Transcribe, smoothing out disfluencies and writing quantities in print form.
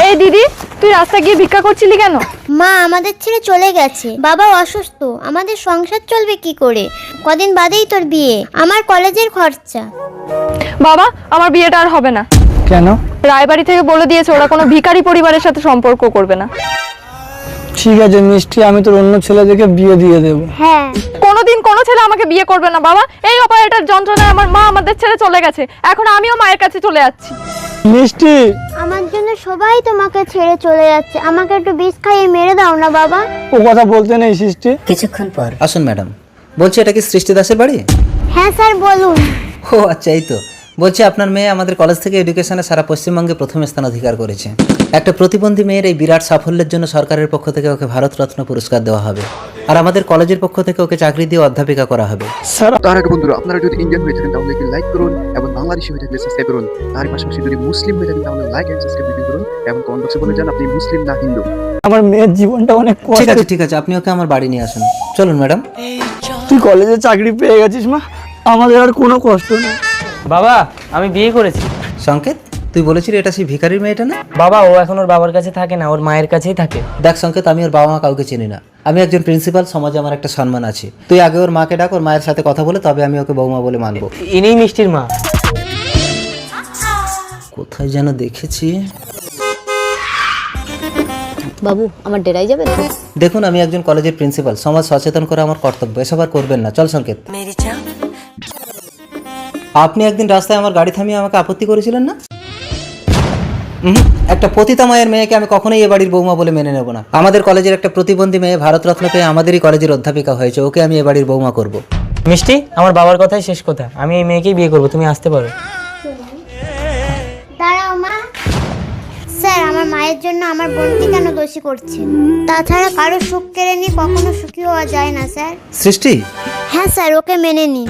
এই দিদি, তুই রাস্তা গিয়ে ভিক্ষা করছিলি কেন? মা আমাদের ছেড়ে চলে গেছে, বাবা অসুস্থ, আমাদের সংসার চলবে কি করে? কদিন বাদেই তোর বিয়ে, আমার কলেজের খরচা। বাবা, আমার বিয়েটা আর হবে না। কেন? রায়বাড়ি থেকে বলে দিয়েছে ওরা কোনো ভিখারি পরিবারের সাথে সম্পর্ক করবে না। ঠিক আছে মিষ্টি, আমি তোর অন্য ছেলে দেখে বিয়ে দিয়ে দেবো। হ্যাঁ, কোনোদিন কোনো ছেলে আমাকে বিয়ে করবে না বাবা। এই অপারেটর যন্ত্রণায় আমার মা আমাদের ছেড়ে চলে গেছে, এখন আমিও মায়ের কাছে চলে যাচ্ছি। মিষ্টি, আমার জন্য সবাই তোমাকে ছেড়ে চলে যাচ্ছে, আমাকে একটু বিষ খাইয়ে মেরে দাও না বাবা। ও কথা বলতে নেই সৃষ্টি। কিছুক্ষণ পর আসুন ম্যাডাম। বলছি এটা কি সৃষ্টি দাসের বাড়ি? হ্যাঁ স্যার বলুন। ও আচ্ছা, এই তো। বলছি আপনার মেয়ে আমাদের কলেজ থেকে এডুকেশনে সারা পশ্চিমবঙ্গে প্রথম স্থান অধিকার করেছে। একটা প্রতিবন্ধী মেয়ের এই বিরাট সাফল্যের জন্য সরকারের পক্ষ থেকে ওকে ভারতরত্ন পুরস্কার দেওয়া হবে, আর আমাদের কলেজের পক্ষ থেকে ওকে চাকরি দিয়ে অধ্যাপিকা করা হবে। স্যার, তার আগে বন্ধুরা, আপনারা যদি ইন্ডিয়ান হয়ে থাকেন তাহলে লাইক করুন, এবং বাংলাদেশি হয়ে থাকলে সাবস্ক্রাইব করুন। তার পাশাপাশি যদি মুসলিম হয়ে থাকেন তাহলে লাইক এন্ড সাবস্ক্রাইব করুন, এবং কমেন্ট বক্সে বলে যান আপনি মুসলিম না হিন্দু। আমার মেয়ের জীবনটা অনেক ঠিক কষ্ট। আছে ঠিক আছে, আপনি ওকে আমার বাড়ি নিয়ে আসুন। চলুন ম্যাডাম। তুই কলেজে চাকরি পেয়ে গেছিস মা, আমাদের আর কোনো কষ্ট নেই। বাবা, আমি বিয়ে করেছি। সংকেত, তুই বলেছিলি এটা সেই ভিখারির মেয়েটা না? বাবা, ও এখন ওর বাবার কাছে থাকে না, ওর মায়ের কাছেই থাকে। দেখ সংকেত, আমি ওর বাবা মা কাউকে চিনি না। আমি একজন প্রিন্সিপাল, সমাজে আমার একটা সম্মান আছে। তুই আগে ওর মাকে ডাক, ওর মায়ের সাথে কথা বলে তবে আমি ওকে বৌমা বলে মানবো। ইনিই মিষ্টির মা। কোথায় যেন দেখেছি। বাবু, আমার ডেরাই যাবে? দেখুন, আমি একজন কলেজের প্রিন্সিপাল, সমাজ সচেতন করা আমার কর্তব্য, এসব আর করবেন না। চল সংকেত। আপনি একদিন রাস্তায় আমার গাড়ি থামিয়ে আমাকে আপত্তি করেছিলেন না? একটা পতিতা মায়ের মেয়েকে আমি কখনোই এ বাড়ির বৌমা বলে মেনে নেব না। আমাদের কলেজের একটা প্রতিবন্ধী মেয়ে ভারতরত্ন পেয়ে আমাদেরই কলেজের অধ্যাপিকা হয়েছে, ওকে আমি এ বাড়ির বৌমা করব। মিষ্টি, আমার বাবার কথাই শেষ কথা। আমি এই মেয়েকেই বিয়ে করবো, তুমি আসতে পারো। দাঁড়াও মা। স্যার, আমার মায়ের জন্য আমার বোনকে কেন দোষী করছেন? তাছাড়া কারো সুখ কেড়ে নিয়ে কখনো সুখী হওয়া যায় না স্যার। সৃষ্টি, হ্যাঁ স্যার, ওকে মেনে নিন।